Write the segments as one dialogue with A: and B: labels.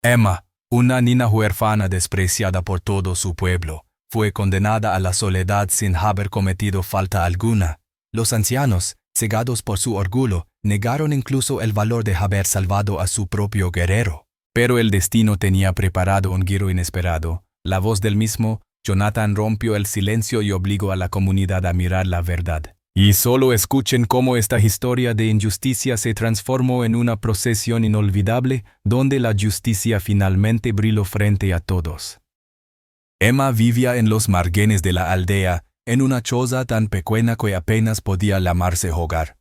A: Emma, una niña huérfana despreciada por todo su pueblo, fue condenada a la soledad sin haber cometido falta alguna. Los ancianos, cegados por su orgullo, negaron incluso el valor de haber salvado a su propio guerrero. Pero el destino tenía preparado un giro inesperado. La voz del mismo Jonathan rompió el silencio y obligó a la comunidad a mirar la verdad. Y solo escuchen cómo esta historia de injusticia se transformó en una procesión inolvidable, donde la justicia finalmente brilló frente a todos. Emma vivía en los márgenes de la aldea, en una choza tan pequeña que apenas podía llamarse hogar.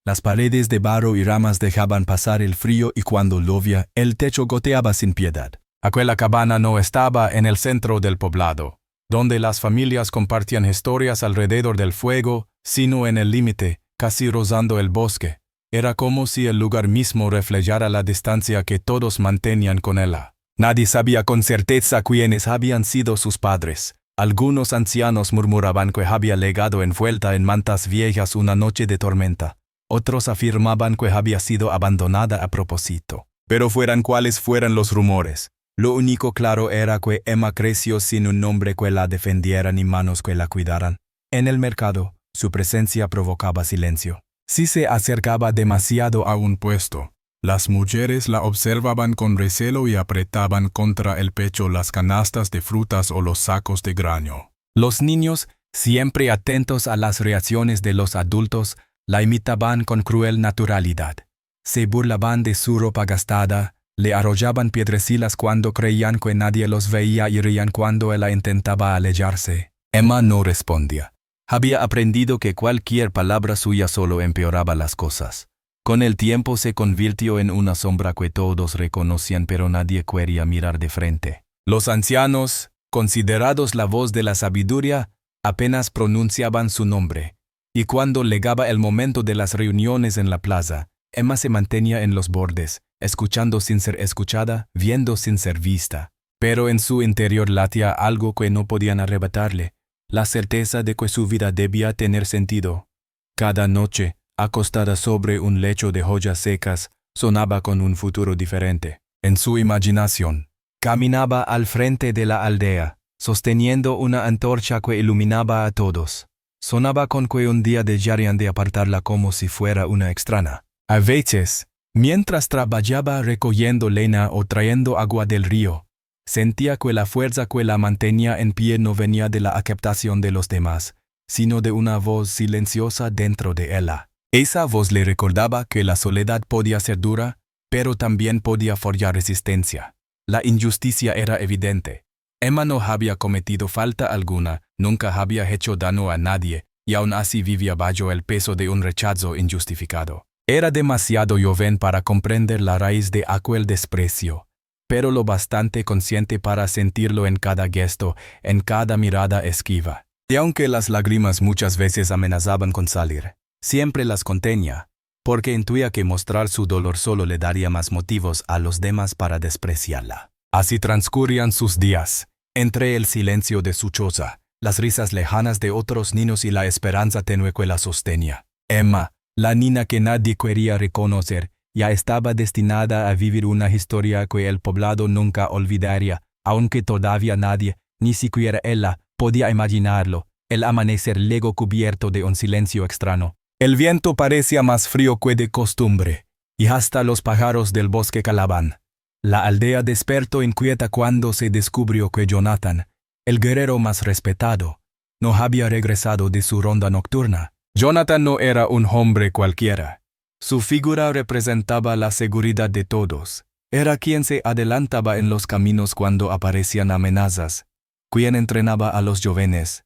A: Las paredes de barro y ramas dejaban pasar el frío y cuando llovía, el techo goteaba sin piedad. Aquella cabana no estaba en el centro del poblado, donde las familias compartían historias alrededor del fuego, sino en el límite, casi rozando el bosque. Era como si el lugar mismo reflejara la distancia que todos mantenían con ella. Nadie sabía con certeza quiénes habían sido sus padres. Algunos ancianos murmuraban que había llegado envuelta en mantas viejas una noche de tormenta. Otros afirmaban que había sido abandonada a propósito. Pero fueran cuales fueran los rumores, lo único claro era que Emma creció sin un hombre que la defendiera ni manos que la cuidaran. En el mercado, su presencia provocaba silencio. Si se acercaba demasiado a un puesto, las mujeres la observaban con recelo y apretaban contra el pecho las canastas de frutas o los sacos de grano. Los niños, siempre atentos a las reacciones de los adultos, la imitaban con cruel naturalidad. Se burlaban de su ropa gastada, le arrojaban piedrecillas cuando creían que nadie los veía y reían cuando ella intentaba alejarse. Emma no respondía. Había aprendido que cualquier palabra suya solo empeoraba las cosas. Con el tiempo se convirtió en una sombra que todos reconocían pero nadie quería mirar de frente. Los ancianos, considerados la voz de la sabiduría, apenas pronunciaban su nombre. Y cuando llegaba el momento de las reuniones en la plaza, Emma se mantenía en los bordes, escuchando sin ser escuchada, viendo sin ser vista. Pero en su interior latía algo que no podían arrebatarle, la certeza de que su vida debía tener sentido. Cada noche, acostada sobre un lecho de hojas secas, sonaba con un futuro diferente. En su imaginación, caminaba al frente de la aldea, sosteniendo una antorcha que iluminaba a todos. Sonaba con que un día dejarían de apartarla como si fuera una extraña. A veces, mientras trabajaba recogiendo leña o trayendo agua del río, sentía que la fuerza que la mantenía en pie no venía de la aceptación de los demás, sino de una voz silenciosa dentro de ella. Esa voz le recordaba que la soledad podía ser dura, pero también podía forjar resistencia. La injusticia era evidente. Emma no había cometido falta alguna, nunca había hecho daño a nadie, y aún así vivía bajo el peso de un rechazo injustificado. Era demasiado joven para comprender la raíz de aquel desprecio, pero lo bastante consciente para sentirlo en cada gesto, en cada mirada esquiva. Y aunque las lágrimas muchas veces amenazaban con salir, siempre las contenía, porque intuía que mostrar su dolor solo le daría más motivos a los demás para despreciarla. Así transcurrían sus días, entre el silencio de su choza, las risas lejanas de otros niños y la esperanza tenue que la sostenía. Emma, la niña que nadie quería reconocer, ya estaba destinada a vivir una historia que el poblado nunca olvidaría, aunque todavía nadie, ni siquiera ella, podía imaginarlo, el amanecer luego cubierto de un silencio extraño. El viento parecía más frío que de costumbre, y hasta los pájaros del bosque calaban. La aldea despertó inquieta cuando se descubrió que Jonathan, el guerrero más respetado, no había regresado de su ronda nocturna. Jonathan no era un hombre cualquiera. Su figura representaba la seguridad de todos. Era quien se adelantaba en los caminos cuando aparecían amenazas, quien entrenaba a los jóvenes,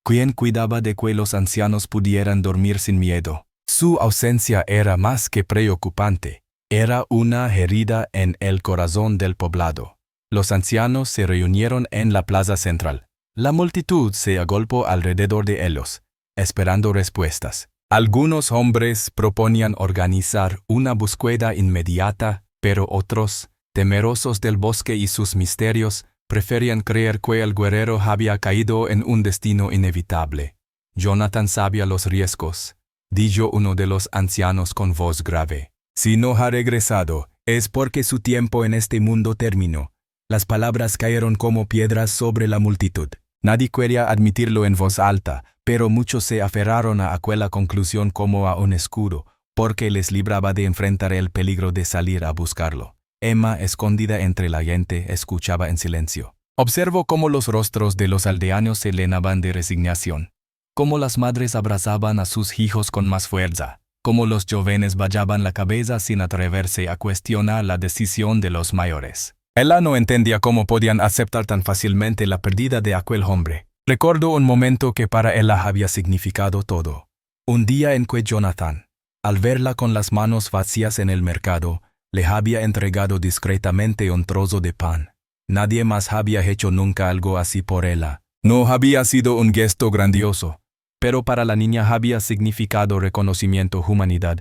A: quien cuidaba de que los ancianos pudieran dormir sin miedo. Su ausencia era más que preocupante. Era una herida en el corazón del poblado. Los ancianos se reunieron en la plaza central. La multitud se agolpó alrededor de ellos, esperando respuestas. Algunos hombres proponían organizar una búsqueda inmediata, pero otros, temerosos del bosque y sus misterios, preferían creer que el guerrero había caído en un destino inevitable. Jonathan sabía los riesgos, dijo uno de los ancianos con voz grave. Si no ha regresado, Es porque su tiempo en este mundo terminó. Las palabras cayeron como piedras sobre la multitud. Nadie quería admitirlo en voz alta, pero muchos se aferraron a aquella conclusión como a un escudo, porque les libraba de enfrentar el peligro de salir a buscarlo. Emma, escondida entre la gente, escuchaba en silencio. Observó cómo los rostros de los aldeanos se llenaban de resignación, cómo las madres abrazaban a sus hijos con más fuerza, cómo los jóvenes bajaban la cabeza sin atreverse a cuestionar la decisión de los mayores. Ella no entendía cómo podían aceptar tan fácilmente la pérdida de aquel hombre. Recordó un momento que para ella había significado todo. Un día en que Jonathan, al verla con las manos vacías en el mercado, le había entregado discretamente un trozo de pan. Nadie más había hecho nunca algo así por ella. No había sido un gesto grandioso, pero para la niña había significado reconocimiento, humanidad.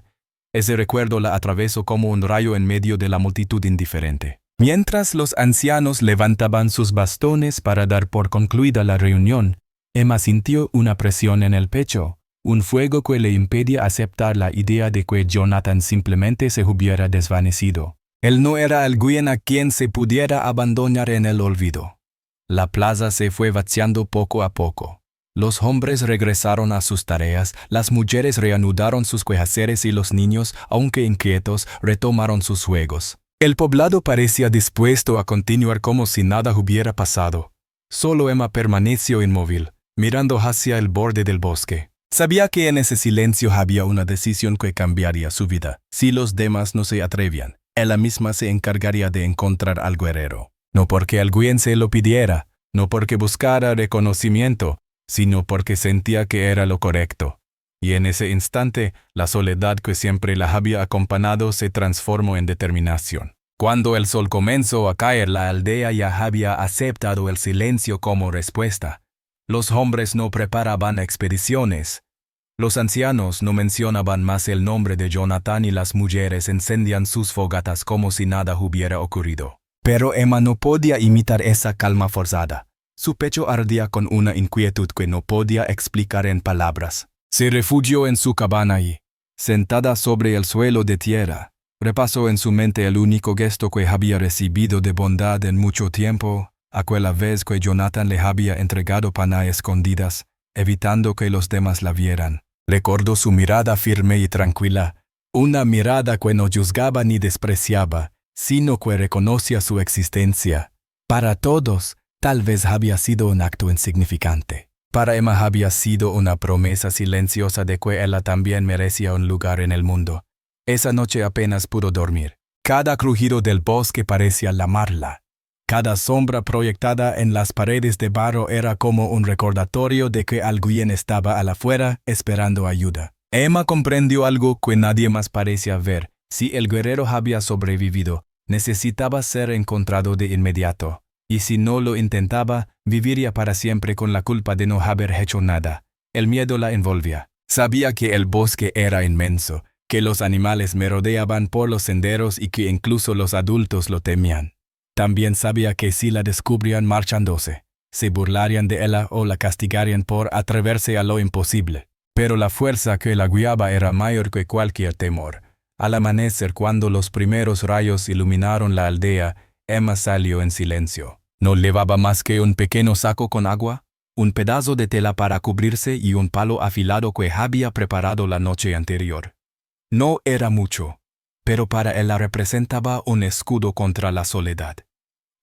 A: Ese recuerdo la atravesó como un rayo en medio de la multitud indiferente. Mientras los ancianos levantaban sus bastones para dar por concluida la reunión, Emma sintió una presión en el pecho, un fuego que le impedía aceptar la idea de que Jonathan simplemente se hubiera desvanecido. Él no era alguien a quien se pudiera abandonar en el olvido. La plaza se fue vaciando poco a poco. Los hombres regresaron a sus tareas, las mujeres reanudaron sus quehaceres y los niños, aunque inquietos, retomaron sus juegos. El poblado parecía dispuesto a continuar como si nada hubiera pasado. Solo Emma permaneció inmóvil, mirando hacia el borde del bosque. Sabía que en ese silencio había una decisión que cambiaría su vida. Si los demás no se atrevían, ella misma se encargaría de encontrar al guerrero. No porque alguien se lo pidiera, no porque buscara reconocimiento, sino porque sentía que era lo correcto. Y en ese instante, la soledad que siempre la había acompañado se transformó en determinación. Cuando el sol comenzó a caer, la aldea ya había aceptado el silencio como respuesta. Los hombres no preparaban expediciones. Los ancianos no mencionaban más el nombre de Jonathan y las mujeres encendían sus fogatas como si nada hubiera ocurrido. Pero Emma no podía imitar esa calma forzada. Su pecho ardía con una inquietud que no podía explicar en palabras. Se refugió en su cabana y, sentada sobre el suelo de tierra, repasó en su mente el único gesto que había recibido de bondad en mucho tiempo, aquella vez que Jonathan le había entregado pan a escondidas, evitando que los demás la vieran. Recordó su mirada firme y tranquila, una mirada que no juzgaba ni despreciaba, sino que reconocía su existencia. Para todos, tal vez había sido un acto insignificante. Para Emma había sido una promesa silenciosa de que ella también merecía un lugar en el mundo. Esa noche apenas pudo dormir. Cada crujido del bosque parecía llamarla. Cada sombra proyectada en las paredes de barro era como un recordatorio de que alguien estaba al afuera esperando ayuda. Emma comprendió algo que nadie más parecía ver. Si el guerrero había sobrevivido, necesitaba ser encontrado de inmediato. Y si no lo intentaba, viviría para siempre con la culpa de no haber hecho nada. El miedo la envolvía. Sabía que el bosque era inmenso, que los animales merodeaban por los senderos y que incluso los adultos lo temían. También sabía que si la descubrían marchándose, se burlarían de ella o la castigarían por atreverse a lo imposible. Pero la fuerza que la guiaba era mayor que cualquier temor. Al amanecer, cuando los primeros rayos iluminaron la aldea, Emma salió en silencio. No llevaba más que un pequeño saco con agua, un pedazo de tela para cubrirse y un palo afilado que había preparado la noche anterior. No era mucho, pero para ella representaba un escudo contra la soledad.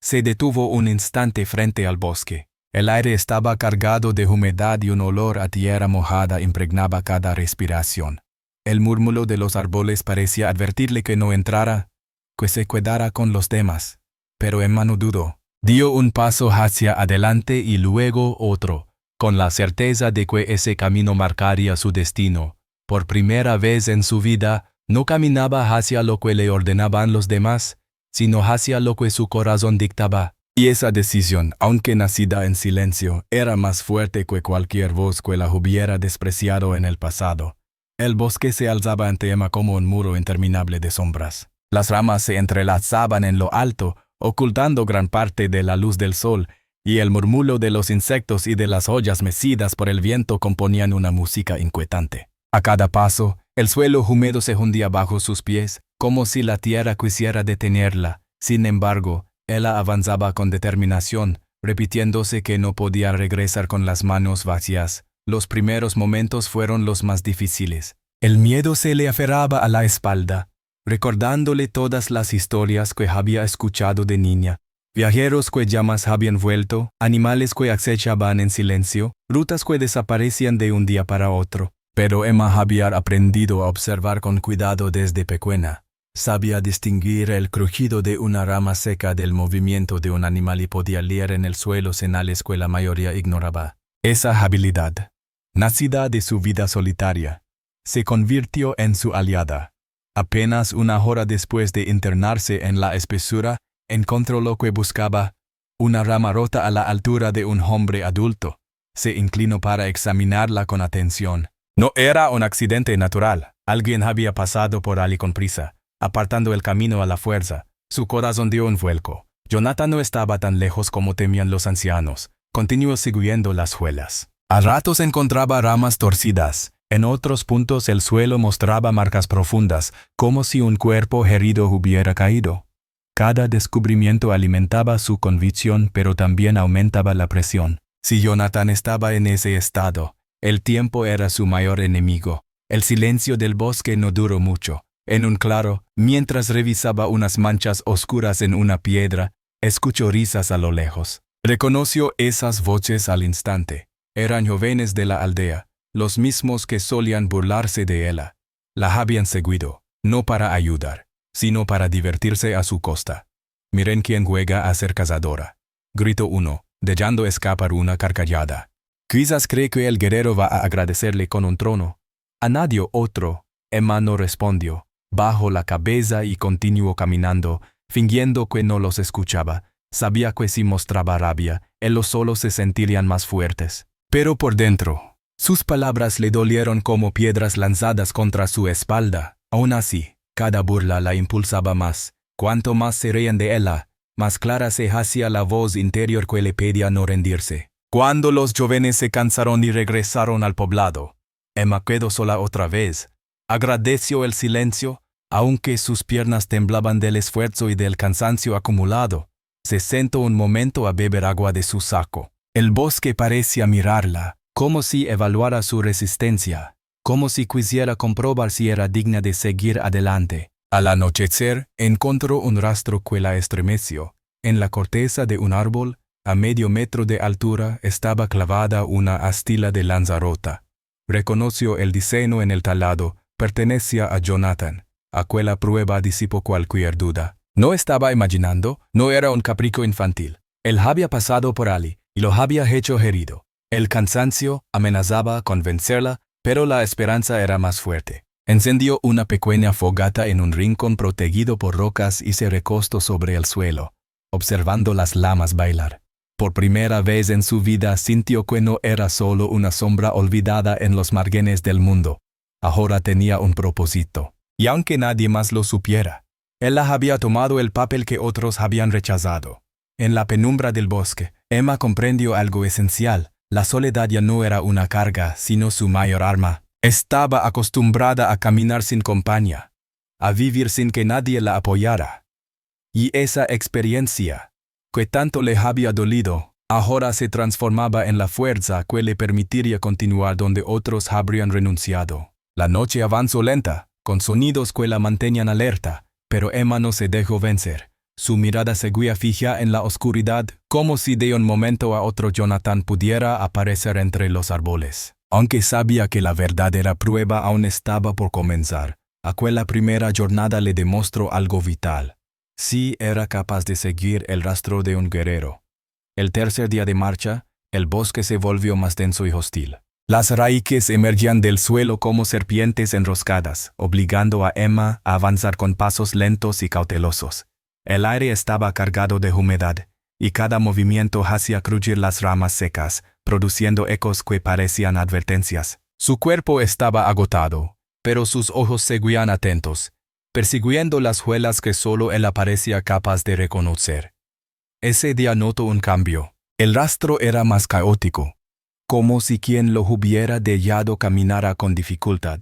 A: Se detuvo un instante frente al bosque. El aire estaba cargado de humedad y un olor a tierra mojada impregnaba cada respiración. El murmullo de los árboles parecía advertirle que no entrara, que se quedara con los demás. Pero Emma no dudó. Dio un paso hacia adelante y luego otro, con la certeza de que ese camino marcaría su destino. Por primera vez en su vida, no caminaba hacia lo que le ordenaban los demás, sino hacia lo que su corazón dictaba. Y esa decisión, aunque nacida en silencio, era más fuerte que cualquier voz que la hubiera despreciado en el pasado. El bosque se alzaba ante Emma como un muro interminable de sombras. Las ramas se entrelazaban en lo alto, ocultando gran parte de la luz del sol, y el murmullo de los insectos y de las hojas mecidas por el viento componían una música inquietante. A cada paso, El suelo húmedo se hundía bajo sus pies, como si la tierra quisiera detenerla. Sin embargo, ella avanzaba con determinación, repitiéndose que no podía regresar con las manos vacías. Los primeros momentos fueron los más difíciles. El miedo se le aferraba a la espalda, recordándole todas las historias que había escuchado de niña. Viajeros que jamás habían vuelto, animales que acechaban en silencio, rutas que desaparecían de un día para otro. Pero Emma había aprendido a observar con cuidado desde pequeña. Sabía distinguir el crujido de una rama seca del movimiento de un animal y podía leer en el suelo señales que la mayoría ignoraba. Esa habilidad, nacida de su vida solitaria, se convirtió en su aliada. Apenas una hora después de internarse en la espesura, encontró lo que buscaba, una rama rota a la altura de un hombre adulto. Se inclinó para examinarla con atención. No era un accidente natural. Alguien había pasado por allí con prisa, apartando el camino a la fuerza. Su corazón dio un vuelco. Jonathan no estaba tan lejos como temían los ancianos. Continuó siguiendo las huellas. A ratos encontraba ramas torcidas. En otros puntos el suelo mostraba marcas profundas, como si un cuerpo herido hubiera caído. Cada descubrimiento alimentaba su convicción, pero también aumentaba la presión. Si Jonathan estaba en ese estado, el tiempo era su mayor enemigo. El silencio del bosque no duró mucho. En un claro, mientras revisaba unas manchas oscuras en una piedra, escuchó risas a lo lejos. Reconoció esas voces al instante. Eran jóvenes de la aldea, los mismos que solían burlarse de ella. La habían seguido, no para ayudar, sino para divertirse a su costa. «Miren quién juega a ser cazadora», gritó uno, dejando escapar una carcajada. «Quizás cree que el guerrero va a agradecerle con un trono». A nadie otro, Emma no respondió. Bajó la cabeza y continuó caminando, fingiendo que no los escuchaba. Sabía que si mostraba rabia, ellos solo se sentirían más fuertes. Pero por dentro, sus palabras le dolieron como piedras lanzadas contra su espalda. Aún así, cada burla la impulsaba más. Cuanto más se reían de ella, más clara se hacía la voz interior que le pedía no rendirse. Cuando los jóvenes se cansaron y regresaron al poblado, Emma quedó sola otra vez. Agradeció el silencio, aunque sus piernas temblaban del esfuerzo y del cansancio acumulado. Se sentó un momento a beber agua de su saco. El bosque parecía mirarla, como si evaluara su resistencia, como si quisiera comprobar si era digna de seguir adelante. Al anochecer, encontró un rastro que la estremeció. En la corteza de un árbol, a medio metro de altura, estaba clavada una astilla de lanza rota. Reconoció el diseño en el talado, pertenecía a Jonathan. Aquella prueba disipó cualquier duda. No estaba imaginando, no era un capricho infantil. Él había pasado por allí y lo había hecho herido. El cansancio amenazaba con vencerla, pero la esperanza era más fuerte. Encendió una pequeña fogata en un rincón protegido por rocas y se recostó sobre el suelo, observando las lamas bailar. Por primera vez en su vida sintió que no era solo una sombra olvidada en los márgenes del mundo. Ahora tenía un propósito. Y aunque nadie más lo supiera, ella había tomado el papel que otros habían rechazado. En la penumbra del bosque, Emma comprendió algo esencial. La soledad ya no era una carga, sino su mayor arma. Estaba acostumbrada a caminar sin compañía, a vivir sin que nadie la apoyara. Y esa experiencia, que tanto le había dolido, ahora se transformaba en la fuerza que le permitiría continuar donde otros habrían renunciado. La noche avanzó lenta, con sonidos que la mantenían alerta, pero Emma no se dejó vencer. Su mirada seguía fija en la oscuridad, como si de un momento a otro Jonathan pudiera aparecer entre los árboles. Aunque sabía que la verdadera prueba aún estaba por comenzar, aquella primera jornada le demostró algo vital. Sí era capaz de seguir el rastro de un guerrero. El tercer día de marcha, el bosque se volvió más denso y hostil. Las raíces emergían del suelo como serpientes enroscadas, obligando a Emma a avanzar con pasos lentos y cautelosos. El aire estaba cargado de humedad, y cada movimiento hacía crujir las ramas secas, produciendo ecos que parecían advertencias. Su cuerpo estaba agotado, pero sus ojos seguían atentos, persiguiendo las huellas que solo él parecía capaz de reconocer. Ese día notó un cambio. El rastro era más caótico, como si quien lo hubiera dejado caminara con dificultad.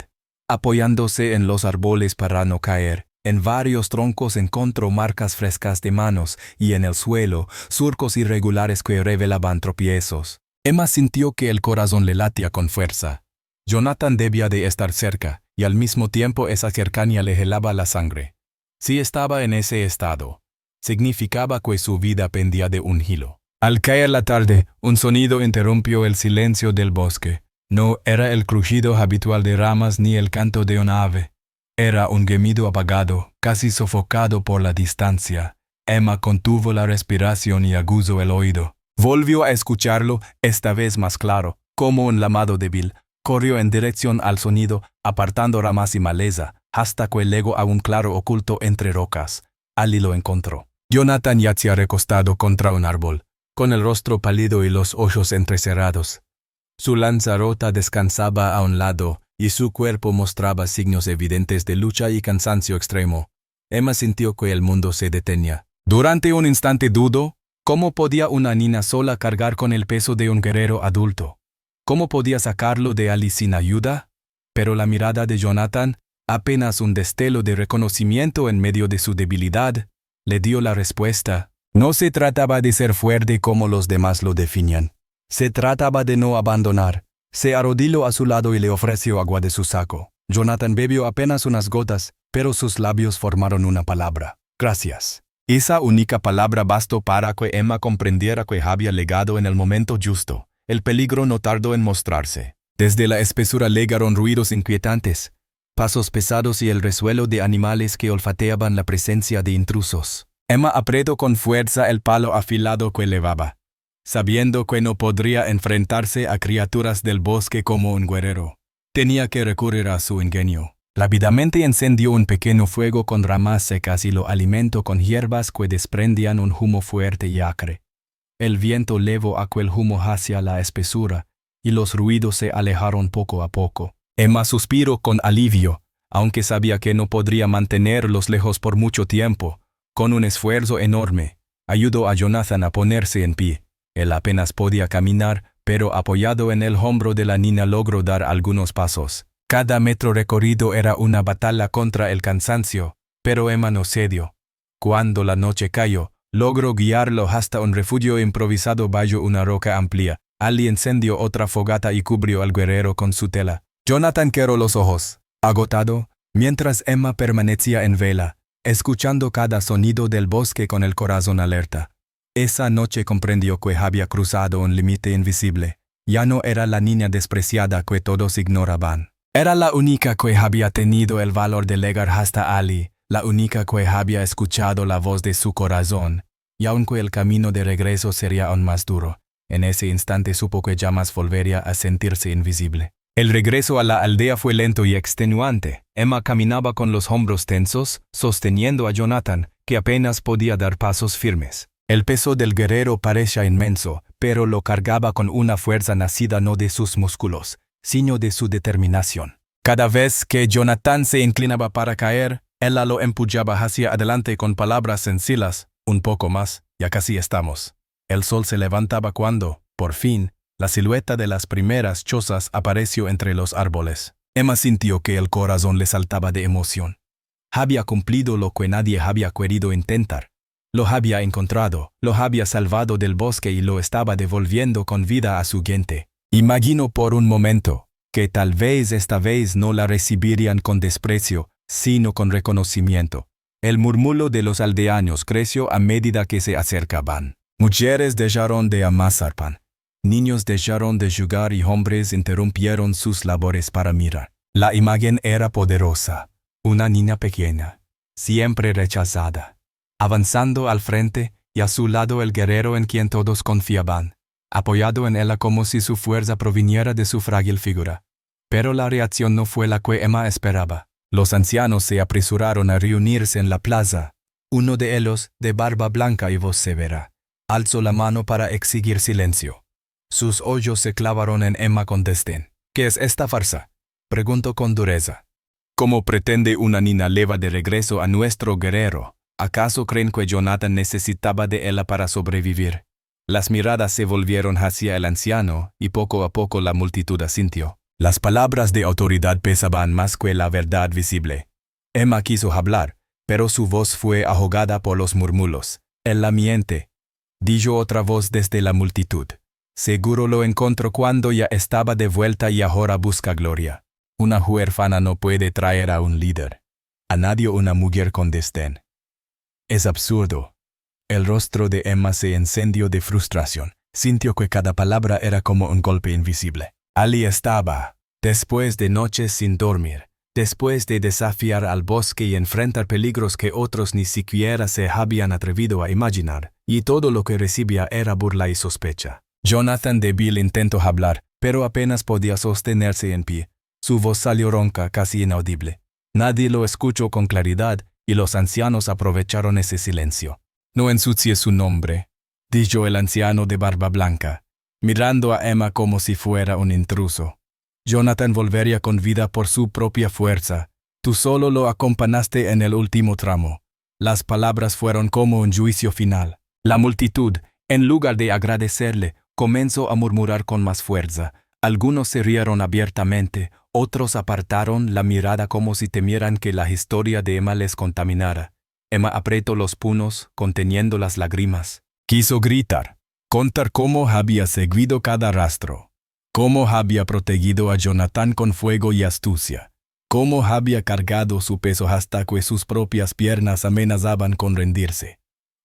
A: apoyándose en los árboles para no caer. En varios troncos encontró marcas frescas de manos y en el suelo, surcos irregulares que revelaban tropiezos. Emma sintió que el corazón le latía con fuerza. Jonathan debía de estar cerca, y al mismo tiempo esa cercanía le helaba la sangre. Si estaba en ese estado, significaba que su vida pendía de un hilo. Al caer la tarde, un sonido interrumpió el silencio del bosque. No era el crujido habitual de ramas ni el canto de una ave. Era un gemido apagado, casi sofocado por la distancia. Emma contuvo la respiración y aguzó el oído. Volvió a escucharlo, esta vez más claro, como un llamado débil. Corrió en dirección al sonido, apartando ramas y maleza, hasta que llegó a un claro oculto entre rocas. Allí lo encontró. Jonathan yacía recostado contra un árbol, con el rostro pálido y los ojos entrecerrados. Su lanza rota descansaba a un lado, y su cuerpo mostraba signos evidentes de lucha y cansancio extremo. Emma sintió que el mundo se detenía. Durante un instante dudó, ¿cómo podía una niña sola cargar con el peso de un guerrero adulto? ¿Cómo podía sacarlo de allí sin ayuda? Pero la mirada de Jonathan, apenas un destello de reconocimiento en medio de su debilidad, le dio la respuesta. No se trataba de ser fuerte como los demás lo definían. Se trataba de no abandonar. Se arrodilló a su lado y le ofreció agua de su saco. Jonathan bebió apenas unas gotas, pero sus labios formaron una palabra. Gracias. Esa única palabra bastó para que Emma comprendiera que había llegado en el momento justo. El peligro no tardó en mostrarse. Desde la espesura llegaron ruidos inquietantes, pasos pesados y el resuelo de animales que olfateaban la presencia de intrusos. Emma apretó con fuerza el palo afilado que levaba, sabiendo que no podría enfrentarse a criaturas del bosque como un guerrero. Tenía que recurrir a su ingenio. Rápidamente encendió un pequeño fuego con ramas secas y lo alimentó con hierbas que desprendían un humo fuerte y acre. El viento llevó aquel humo hacia la espesura, y los ruidos se alejaron poco a poco. Emma suspiró con alivio, aunque sabía que no podría mantenerlos lejos por mucho tiempo. Con un esfuerzo enorme, ayudó a Jonathan a ponerse en pie. Él apenas podía caminar, pero apoyado en el hombro de la niña logró dar algunos pasos. Cada metro recorrido era una batalla contra el cansancio, pero Emma no cedió. Cuando la noche cayó, logró guiarlo hasta un refugio improvisado bajo una roca amplia. Allí encendió otra fogata y cubrió al guerrero con su tela. Jonathan cerró los ojos, agotado, mientras Emma permanecía en vela, escuchando cada sonido del bosque con el corazón alerta. Esa noche comprendió que había cruzado un límite invisible. Ya no era la niña despreciada que todos ignoraban. Era la única que había tenido el valor de llegar hasta allí, la única que había escuchado la voz de su corazón, y aunque el camino de regreso sería aún más duro, en ese instante supo que jamás volvería a sentirse invisible. El regreso a la aldea fue lento y extenuante. Emma caminaba con los hombros tensos, sosteniendo a Jonathan, que apenas podía dar pasos firmes. El peso del guerrero parecía inmenso, pero lo cargaba con una fuerza nacida no de sus músculos, sino de su determinación. Cada vez que Jonathan se inclinaba para caer, ella lo empujaba hacia adelante con palabras sencillas. Un poco más, ya casi estamos. El sol se levantaba cuando, por fin, la silueta de las primeras chozas apareció entre los árboles. Emma sintió que el corazón le saltaba de emoción. Había cumplido lo que nadie había querido intentar. Lo había encontrado, lo había salvado del bosque y lo estaba devolviendo con vida a su gente. Imaginó por un momento que tal vez esta vez no la recibirían con desprecio, sino con reconocimiento. El murmullo de los aldeanos creció a medida que se acercaban. Mujeres dejaron de amasar pan. Niños dejaron de jugar y hombres interrumpieron sus labores para mirar. La imagen era poderosa. Una niña pequeña, siempre rechazada, avanzando al frente y a su lado el guerrero en quien todos confiaban, apoyado en ella como si su fuerza proviniera de su frágil figura. Pero la reacción no fue la que Emma esperaba. Los ancianos se apresuraron a reunirse en la plaza. Uno de ellos, de barba blanca y voz severa, alzó la mano para exigir silencio. Sus ojos se clavaron en Emma con desdén. ¿Qué es esta farsa?, preguntó con dureza. ¿Cómo pretende una niña leva de regreso a nuestro guerrero? ¿Acaso creen que Jonathan necesitaba de ella para sobrevivir? Las miradas se volvieron hacia el anciano, y poco a poco la multitud asintió. Las palabras de autoridad pesaban más que la verdad visible. Emma quiso hablar, pero su voz fue ahogada por los murmullos. Él la miente, dijo otra voz desde la multitud. Seguro lo encontró cuando ya estaba de vuelta y ahora busca gloria. Una huérfana no puede traer a un líder. A nadie una mujer con desdén. Es absurdo. El rostro de Emma se encendió de frustración. Sintió que cada palabra era como un golpe invisible. Allí estaba, después de noches sin dormir, después de desafiar al bosque y enfrentar peligros que otros ni siquiera se habían atrevido a imaginar, y todo lo que recibía era burla y sospecha. Jonathan débil intentó hablar, pero apenas podía sostenerse en pie. Su voz salió ronca, casi inaudible. Nadie lo escuchó con claridad, y los ancianos aprovecharon ese silencio. «No ensucie su nombre», dijo el anciano de barba blanca, mirando a Emma como si fuera un intruso. «Jonathan volvería con vida por su propia fuerza. Tú solo lo acompañaste en el último tramo». Las palabras fueron como un juicio final. La multitud, en lugar de agradecerle, comenzó a murmurar con más fuerza. Algunos se rieron abiertamente, otros apartaron la mirada como si temieran que la historia de Emma les contaminara. Emma apretó los puños, conteniendo las lágrimas. Quiso gritar, contar cómo había seguido cada rastro, cómo había protegido a Jonathan con fuego y astucia, cómo había cargado su peso hasta que sus propias piernas amenazaban con rendirse.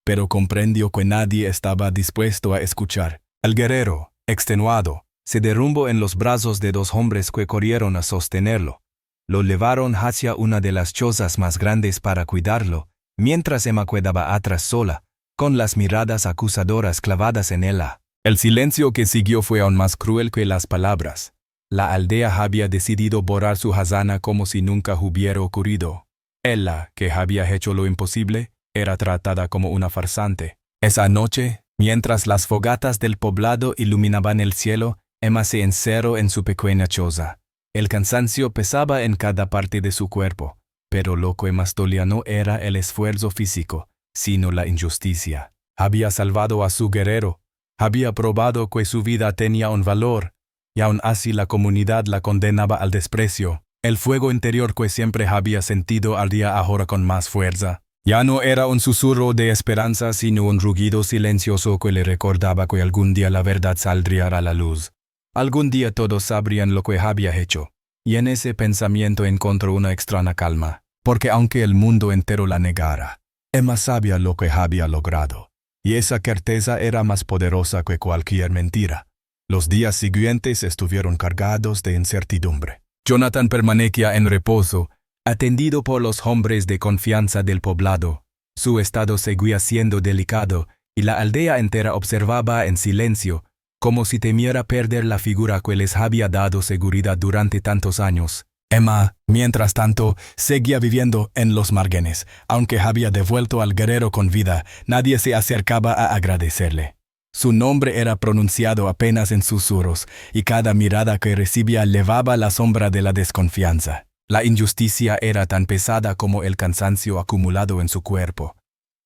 A: Pero comprendió que nadie estaba dispuesto a escuchar. El guerrero, extenuado, se derrumbó en los brazos de dos hombres que corrieron a sostenerlo. Lo llevaron hacia una de las chozas más grandes para cuidarlo, mientras Emma quedaba atrás sola, con las miradas acusadoras clavadas en ella. El silencio que siguió fue aún más cruel que las palabras. La aldea había decidido borrar su hazana como si nunca hubiera ocurrido. Ella, que había hecho lo imposible, era tratada como una farsante. Esa noche, mientras las fogatas del poblado iluminaban el cielo, Emma se encerró en su pequeña choza. El cansancio pesaba en cada parte de su cuerpo, pero lo que más dolía no era el esfuerzo físico, sino la injusticia. Había salvado a su guerrero, había probado que su vida tenía un valor, y aún así la comunidad la condenaba al desprecio. El fuego interior que siempre había sentido ardía ahora con más fuerza. Ya no era un susurro de esperanza, sino un rugido silencioso que le recordaba que algún día la verdad saldría a la luz. Algún día todos sabrían lo que había hecho, y en ese pensamiento encontró una extraña calma, porque aunque el mundo entero la negara, Emma sabía lo que había logrado, y esa certeza era más poderosa que cualquier mentira. Los días siguientes estuvieron cargados de incertidumbre. Jonathan permanecía en reposo, atendido por los hombres de confianza del poblado. Su estado seguía siendo delicado, y la aldea entera observaba en silencio, como si temiera perder la figura que les había dado seguridad durante tantos años. Emma, mientras tanto, seguía viviendo en los márgenes. Aunque había devuelto al guerrero con vida, nadie se acercaba a agradecerle. Su nombre era pronunciado apenas en susurros, y cada mirada que recibía elevaba la sombra de la desconfianza. La injusticia era tan pesada como el cansancio acumulado en su cuerpo.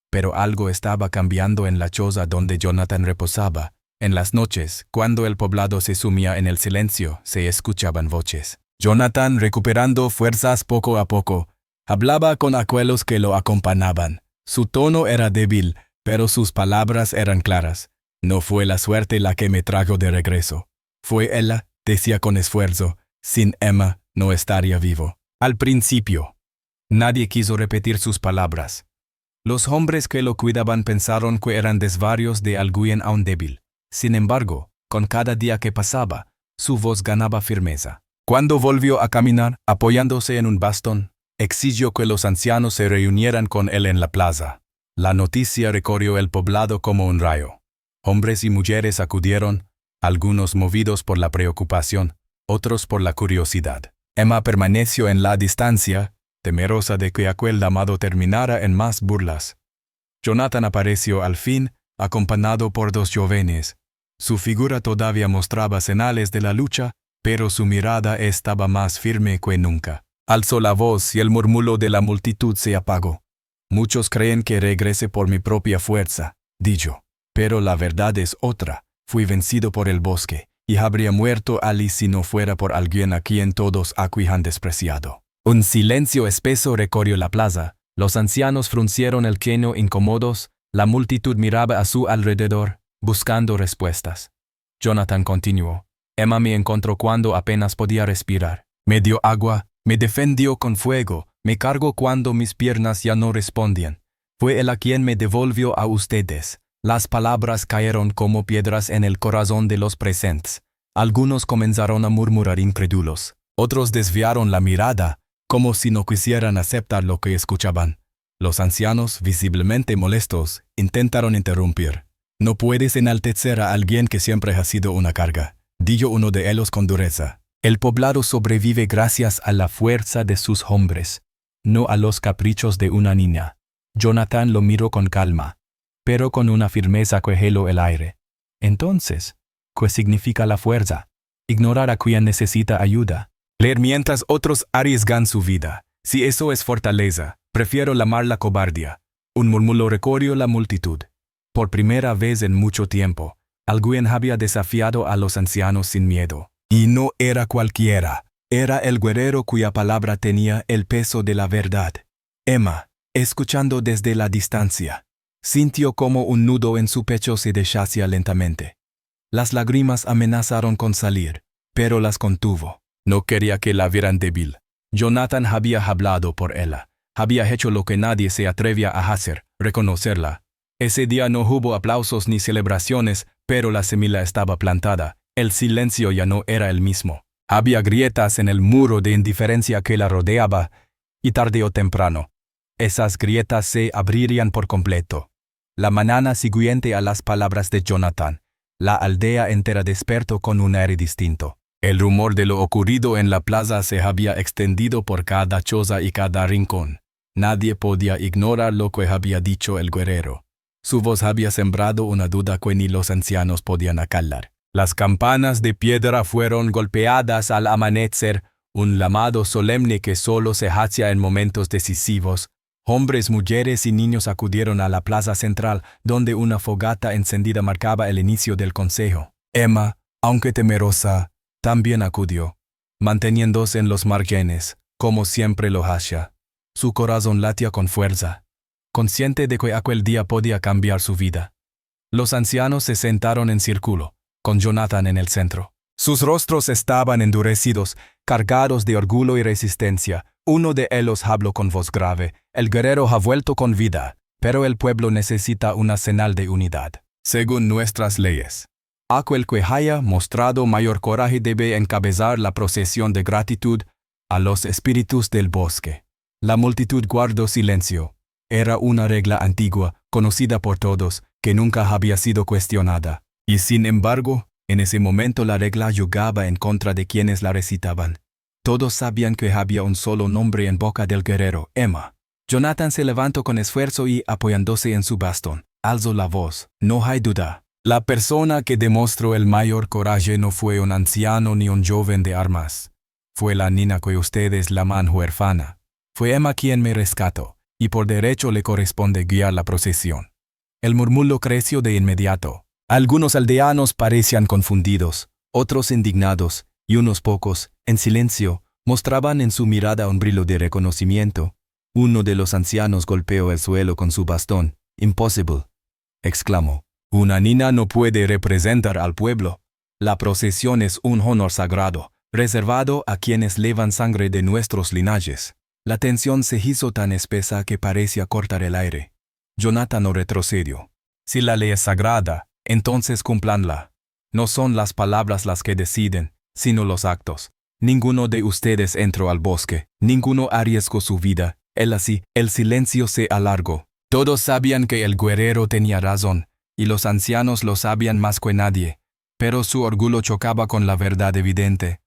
A: Pero algo estaba cambiando en la choza donde Jonathan reposaba. En las noches, cuando el poblado se sumía en el silencio, se escuchaban voces. Jonathan, recuperando fuerzas poco a poco, hablaba con aquellos que lo acompañaban. Su tono era débil, pero sus palabras eran claras. No fue la suerte la que me trajo de regreso. Fue ella, decía con esfuerzo. Sin Emma, no estaría vivo. Al principio, nadie quiso repetir sus palabras. Los hombres que lo cuidaban pensaron que eran desvarios de alguien aún débil. Sin embargo, con cada día que pasaba, su voz ganaba firmeza. Cuando volvió a caminar, apoyándose en un bastón, exigió que los ancianos se reunieran con él en la plaza. La noticia recorrió el poblado como un rayo. Hombres y mujeres acudieron, algunos movidos por la preocupación, otros por la curiosidad. Emma permaneció en la distancia, temerosa de que aquel llamado terminara en más burlas. Jonathan apareció al fin, acompañado por dos jóvenes. Su figura todavía mostraba señales de la lucha, pero su mirada estaba más firme que nunca. Alzó la voz y el murmullo de la multitud se apagó. Muchos creen que regrese por mi propia fuerza, dijo. Pero la verdad es otra. Fui vencido por el bosque, y habría muerto Ali si no fuera por alguien a quien todos aquí han despreciado. Un silencio espeso recorrió la plaza, los ancianos fruncieron el ceño incómodos, la multitud miraba a su alrededor, buscando respuestas. Jonathan continuó. Emma me encontró cuando apenas podía respirar. Me dio agua, me defendió con fuego, me cargó cuando mis piernas ya no respondían. Fue él a quien me devolvió a ustedes. Las palabras cayeron como piedras en el corazón de los presentes. Algunos comenzaron a murmurar incrédulos. Otros desviaron la mirada, como si no quisieran aceptar lo que escuchaban. Los ancianos, visiblemente molestos, intentaron interrumpir. No puedes enaltecer a alguien que siempre ha sido una carga, dijo uno de ellos con dureza. El poblado sobrevive gracias a la fuerza de sus hombres, no a los caprichos de una niña. Jonathan lo miró con calma, pero con una firmeza que heló el aire. Entonces, ¿qué significa la fuerza? Ignorar a quien necesita ayuda. Leer mientras otros arriesgan su vida. Si eso es fortaleza, prefiero llamarla cobardía. Un murmullo recorrió la multitud. Por primera vez en mucho tiempo, alguien había desafiado a los ancianos sin miedo. Y no era cualquiera. Era el guerrero cuya palabra tenía el peso de la verdad. Emma, escuchando desde la distancia, sintió como un nudo en su pecho se deshacía lentamente. Las lágrimas amenazaron con salir, pero las contuvo. No quería que la vieran débil. Jonathan había hablado por ella. Había hecho lo que nadie se atrevía a hacer, reconocerla. Ese día no hubo aplausos ni celebraciones, pero la semilla estaba plantada. El silencio ya no era el mismo. Había grietas en el muro de indiferencia que la rodeaba, y tarde o temprano, esas grietas se abrirían por completo. La mañana siguiente a las palabras de Jonathan, la aldea entera despertó con un aire distinto. El rumor de lo ocurrido en la plaza se había extendido por cada choza y cada rincón. Nadie podía ignorar lo que había dicho el guerrero. Su voz había sembrado una duda que ni los ancianos podían acalar. Las campanas de piedra fueron golpeadas al amanecer, un llamado solemne que solo se hacía en momentos decisivos. Hombres, mujeres y niños acudieron a la plaza central, donde una fogata encendida marcaba el inicio del consejo. Emma, aunque temerosa, también acudió, manteniéndose en los márgenes, como siempre lo hacía. Su corazón latía con fuerza, consciente de que aquel día podía cambiar su vida. Los ancianos se sentaron en círculo, con Jonathan en el centro. Sus rostros estaban endurecidos, cargados de orgullo y resistencia. Uno de ellos habló con voz grave. El guerrero ha vuelto con vida, pero el pueblo necesita una señal de unidad. Según nuestras leyes, aquel que haya mostrado mayor coraje debe encabezar la procesión de gratitud a los espíritus del bosque. La multitud guardó silencio. Era una regla antigua, conocida por todos, que nunca había sido cuestionada. Y sin embargo, en ese momento la regla jugaba en contra de quienes la recitaban. Todos sabían que había un solo nombre en boca del guerrero, Emma. Jonathan se levantó con esfuerzo y, apoyándose en su bastón, alzó la voz. No hay duda. La persona que demostró el mayor coraje no fue un anciano ni un joven de armas. Fue la niña que ustedes llaman huérfana. Fue Emma quien me rescató, y por derecho le corresponde guiar la procesión. El murmullo creció de inmediato. Algunos aldeanos parecían confundidos, otros indignados, y unos pocos, en silencio, mostraban en su mirada un brillo de reconocimiento. Uno de los ancianos golpeó el suelo con su bastón. «Imposible», exclamó. «Una niña no puede representar al pueblo. La procesión es un honor sagrado, reservado a quienes llevan sangre de nuestros linajes». La tensión se hizo tan espesa que parecía cortar el aire. Jonathan no retrocedió. «Si la ley es sagrada, entonces cúmplanla. No son las palabras las que deciden, sino los actos. Ninguno de ustedes entró al bosque, ninguno arriesgó su vida. Él así, el silencio se alargó. Todos sabían que el guerrero tenía razón, y los ancianos lo sabían más que nadie, pero su orgullo chocaba con la verdad evidente.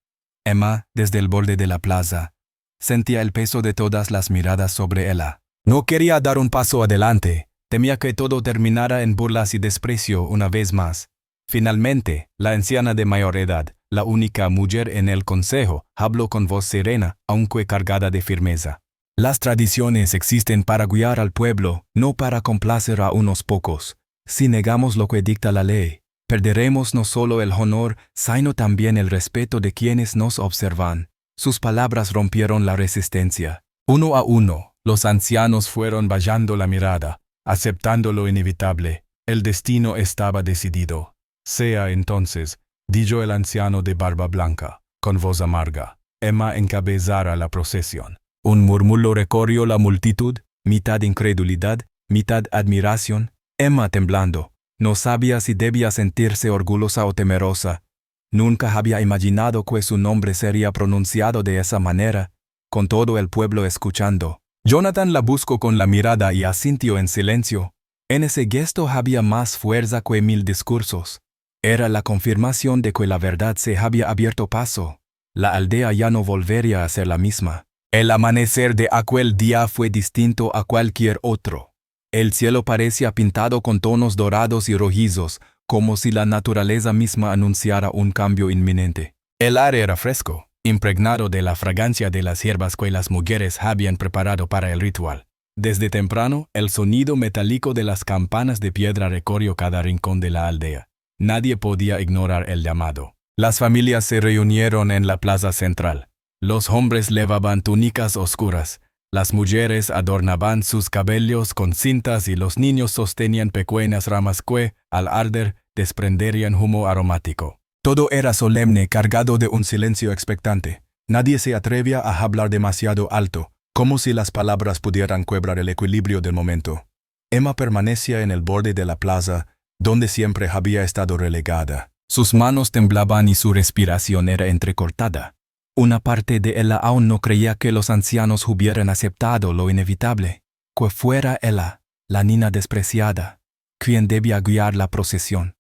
A: Emma, desde el borde de la plaza, sentía el peso de todas las miradas sobre ella. No quería dar un paso adelante. Temía que todo terminara en burlas y desprecio una vez más. Finalmente, la anciana de mayor edad, la única mujer en el consejo, habló con voz serena, aunque cargada de firmeza. Las tradiciones existen para guiar al pueblo, no para complacer a unos pocos. Si negamos lo que dicta la ley, perderemos no solo el honor, sino también el respeto de quienes nos observan. Sus palabras rompieron la resistencia. Uno a uno, los ancianos fueron bajando la mirada, aceptando lo inevitable. El destino estaba decidido. Sea entonces, dijo el anciano de barba blanca, con voz amarga. Emma encabezara la procesión. Un murmullo recorrió la multitud, mitad incredulidad, mitad admiración. Emma temblando. No sabía si debía sentirse orgullosa o temerosa. Nunca había imaginado que su nombre sería pronunciado de esa manera, con todo el pueblo escuchando. Jonathan la buscó con la mirada y asintió en silencio. En ese gesto había más fuerza que 1000 discursos. Era la confirmación de que la verdad se había abierto paso. La aldea ya no volvería a ser la misma. El amanecer de aquel día fue distinto a cualquier otro. El cielo parecía pintado con tonos dorados y rojizos, como si la naturaleza misma anunciara un cambio inminente. El aire era fresco, impregnado de la fragancia de las hierbas que las mujeres habían preparado para el ritual. Desde temprano, el sonido metálico de las campanas de piedra recorrió cada rincón de la aldea. Nadie podía ignorar el llamado. Las familias se reunieron en la plaza central. Los hombres llevaban túnicas oscuras. Las mujeres adornaban sus cabellos con cintas y los niños sostenían pequeñas ramas que, al arder, desprenderían humo aromático. Todo era solemne, cargado de un silencio expectante. Nadie se atrevía a hablar demasiado alto, como si las palabras pudieran quebrar el equilibrio del momento. Emma permanecía en el borde de la plaza, donde siempre había estado relegada. Sus manos temblaban y su respiración era entrecortada. Una parte de ella aún no creía que los ancianos hubieran aceptado lo inevitable, que fuera ella, la niña despreciada, quien debía guiar la procesión.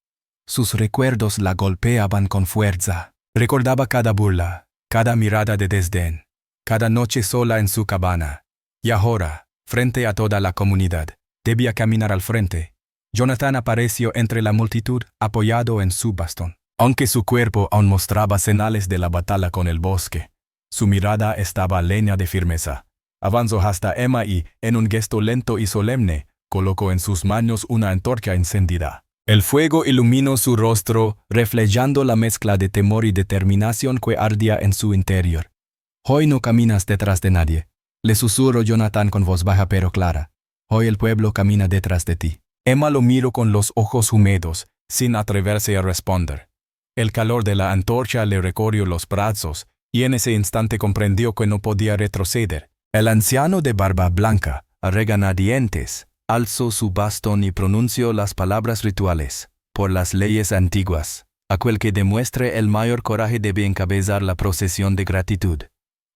A: Sus recuerdos la golpeaban con fuerza. Recordaba cada burla, cada mirada de desdén, cada noche sola en su cabana. Y ahora, frente a toda la comunidad, debía caminar al frente. Jonathan apareció entre la multitud, apoyado en su bastón. Aunque su cuerpo aún mostraba señales de la batalla con el bosque, su mirada estaba llena de firmeza. Avanzó hasta Emma y, en un gesto lento y solemne, colocó en sus manos una antorcha encendida. El fuego iluminó su rostro, reflejando la mezcla de temor y determinación que ardía en su interior. «Hoy no caminas detrás de nadie», le susurró Jonathan con voz baja pero clara. «Hoy el pueblo camina detrás de ti». Emma lo miró con los ojos húmedos, sin atreverse a responder. El calor de la antorcha le recorrió los brazos, y en ese instante comprendió que no podía retroceder. El anciano de barba blanca, a regañadientes, alzó su bastón y pronunció las palabras rituales. Por las leyes antiguas, aquel que demuestre el mayor coraje debe encabezar la procesión de gratitud.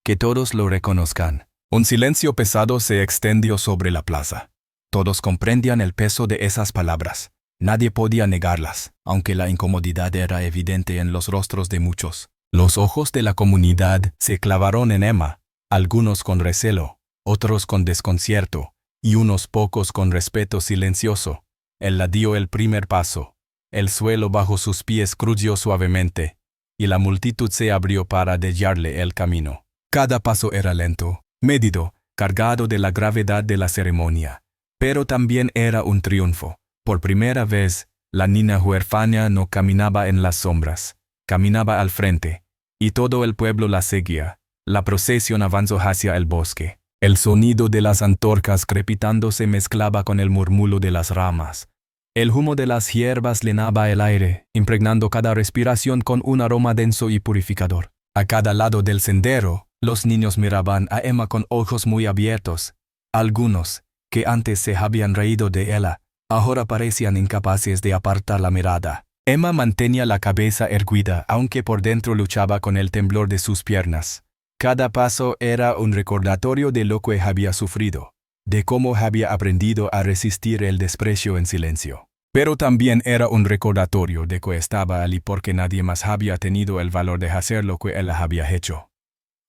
A: Que todos lo reconozcan. Un silencio pesado se extendió sobre la plaza. Todos comprendían el peso de esas palabras. Nadie podía negarlas, aunque la incomodidad era evidente en los rostros de muchos. Los ojos de la comunidad se clavaron en Emma, algunos con recelo, otros con desconcierto, y unos pocos con respeto silencioso. Él dio el primer paso. El suelo bajo sus pies crujió suavemente, y la multitud se abrió para desviarle el camino. Cada paso era lento, medido, cargado de la gravedad de la ceremonia, pero también era un triunfo. Por primera vez, la niña huérfana no caminaba en las sombras, caminaba al frente, y todo el pueblo la seguía. La procesión avanzó hacia el bosque. El sonido de las antorchas crepitando se mezclaba con el murmullo de las ramas. El humo de las hierbas llenaba el aire, impregnando cada respiración con un aroma denso y purificador. A cada lado del sendero, los niños miraban a Emma con ojos muy abiertos. Algunos, que antes se habían reído de ella, ahora parecían incapaces de apartar la mirada. Emma mantenía la cabeza erguida, aunque por dentro luchaba con el temblor de sus piernas. Cada paso era un recordatorio de lo que había sufrido, de cómo había aprendido a resistir el desprecio en silencio. Pero también era un recordatorio de que estaba allí porque nadie más había tenido el valor de hacer lo que él había hecho.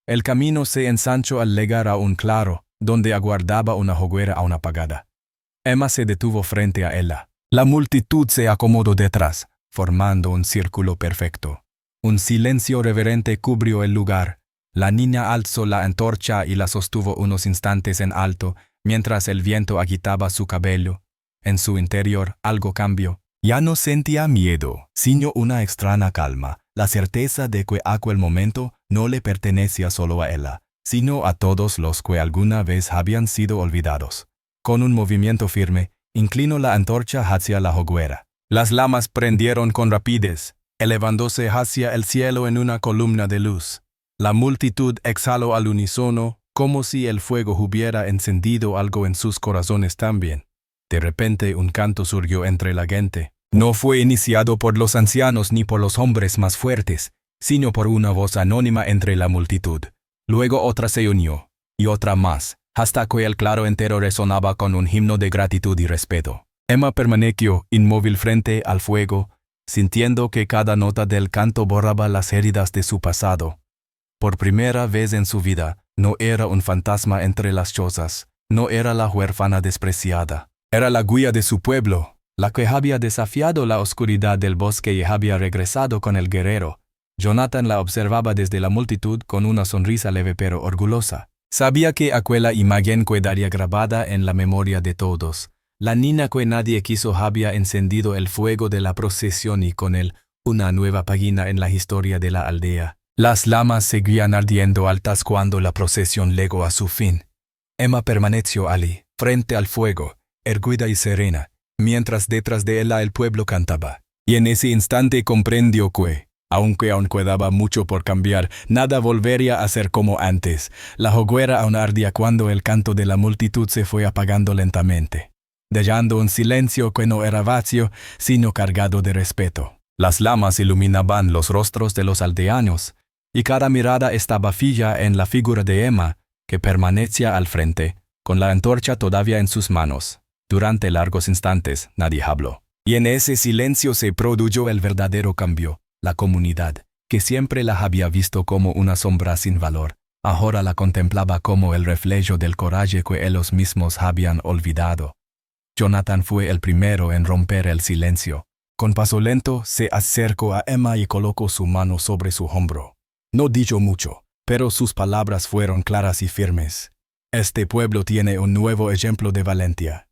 A: El camino se ensanchó al llegar a un claro, donde aguardaba una hoguera aún apagada. Emma se detuvo frente a ella. La multitud se acomodó detrás, formando un círculo perfecto. Un silencio reverente cubrió el lugar. La niña alzó la antorcha y la sostuvo unos instantes en alto, mientras el viento agitaba su cabello. En su interior algo cambió. Ya no sentía miedo, sino una extraña calma, la certeza de que aquel momento no le pertenecía solo a ella, sino a todos los que alguna vez habían sido olvidados. Con un movimiento firme, inclinó la antorcha hacia la hoguera. Las llamas prendieron con rapidez, elevándose hacia el cielo en una columna de luz. La multitud exhaló al unísono, como si el fuego hubiera encendido algo en sus corazones también. De repente un canto surgió entre la gente. No fue iniciado por los ancianos ni por los hombres más fuertes, sino por una voz anónima entre la multitud. Luego otra se unió, y otra más, hasta que el claro entero resonaba con un himno de gratitud y respeto. Emma permaneció inmóvil frente al fuego, sintiendo que cada nota del canto borraba las heridas de su pasado. Por primera vez en su vida, no era un fantasma entre las chozas, no era la huérfana despreciada. Era la guía de su pueblo, la que había desafiado la oscuridad del bosque y había regresado con el guerrero. Jonathan la observaba desde la multitud con una sonrisa leve pero orgullosa. Sabía que aquella imagen quedaría grabada en la memoria de todos. La niña que nadie quiso había encendido el fuego de la procesión y con él una nueva página en la historia de la aldea. Las llamas seguían ardiendo altas cuando la procesión llegó a su fin. Emma permaneció allí, frente al fuego, erguida y serena, mientras detrás de ella el pueblo cantaba. Y en ese instante comprendió que, aunque aún quedaba mucho por cambiar, nada volvería a ser como antes. La hoguera aún ardía cuando el canto de la multitud se fue apagando lentamente, dejando un silencio que no era vacío, sino cargado de respeto. Las llamas iluminaban los rostros de los aldeanos, y cada mirada estaba fija en la figura de Emma, que permanecía al frente, con la antorcha todavía en sus manos. Durante largos instantes nadie habló. Y en ese silencio se produjo el verdadero cambio. La comunidad, que siempre la había visto como una sombra sin valor, ahora la contemplaba como el reflejo del coraje que ellos mismos habían olvidado. Jonathan fue el primero en romper el silencio. Con paso lento se acercó a Emma y colocó su mano sobre su hombro. No dijo mucho, pero sus palabras fueron claras y firmes. Este pueblo tiene un nuevo ejemplo de valentía.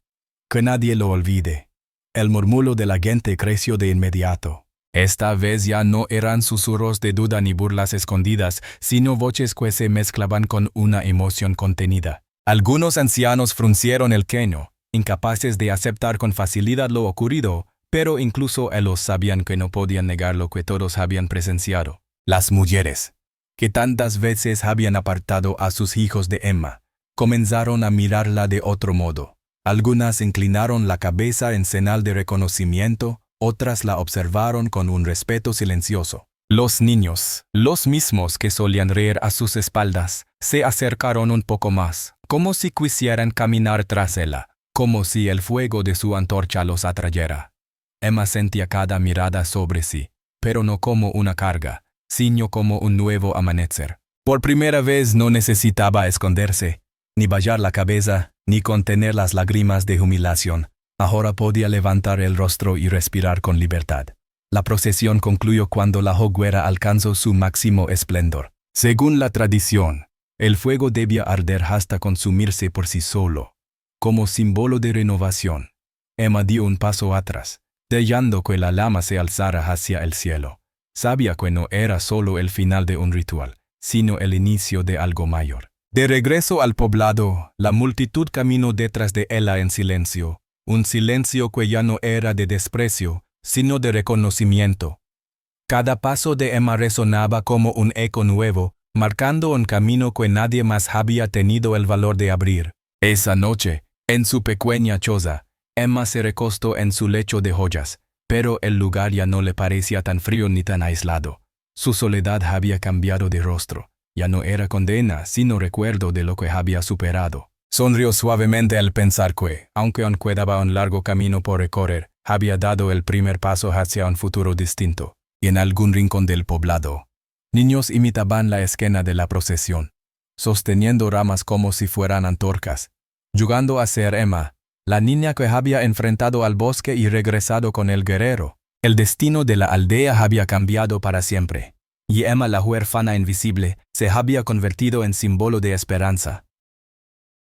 A: Que nadie lo olvide. El murmullo de la gente creció de inmediato. Esta vez ya no eran susurros de duda ni burlas escondidas, sino voces que se mezclaban con una emoción contenida. Algunos ancianos fruncieron el ceño, incapaces de aceptar con facilidad lo ocurrido, pero incluso ellos sabían que no podían negar lo que todos habían presenciado. Las mujeres, que tantas veces habían apartado a sus hijos de Emma, comenzaron a mirarla de otro modo. Algunas inclinaron la cabeza en señal de reconocimiento, otras la observaron con un respeto silencioso. Los niños, los mismos que solían reír a sus espaldas, se acercaron un poco más, como si quisieran caminar tras ella, como si el fuego de su antorcha los atrayera. Emma sentía cada mirada sobre sí, pero no como una carga, sino como un nuevo amanecer. Por primera vez no necesitaba esconderse, ni bajar la cabeza, ni contener las lágrimas de humillación. Ahora podía levantar el rostro y respirar con libertad. La procesión concluyó cuando la hoguera alcanzó su máximo esplendor. Según la tradición, el fuego debía arder hasta consumirse por sí solo, como símbolo de renovación. Emma dio un paso atrás, dejando que la llama se alzara hacia el cielo. Sabía que no era solo el final de un ritual, sino el inicio de algo mayor. De regreso al poblado, la multitud caminó detrás de ella en silencio, un silencio que ya no era de desprecio, sino de reconocimiento. Cada paso de Emma resonaba como un eco nuevo, marcando un camino que nadie más había tenido el valor de abrir. Esa noche, en su pequeña choza, Emma se recostó en su lecho de joyas, pero el lugar ya no le parecía tan frío ni tan aislado. Su soledad había cambiado de rostro. Ya no era condena, sino recuerdo de lo que había superado. Sonrió suavemente al pensar que, aunque aún quedaba un largo camino por recorrer, había dado el primer paso hacia un futuro distinto. Y en algún rincón del poblado, niños imitaban la escena de la procesión, sosteniendo ramas como si fueran antorchas, jugando a ser Emma, la niña que había enfrentado al bosque y regresado con el guerrero. El destino de la aldea había cambiado para siempre. Y Emma, la huérfana invisible, se había convertido en símbolo de esperanza.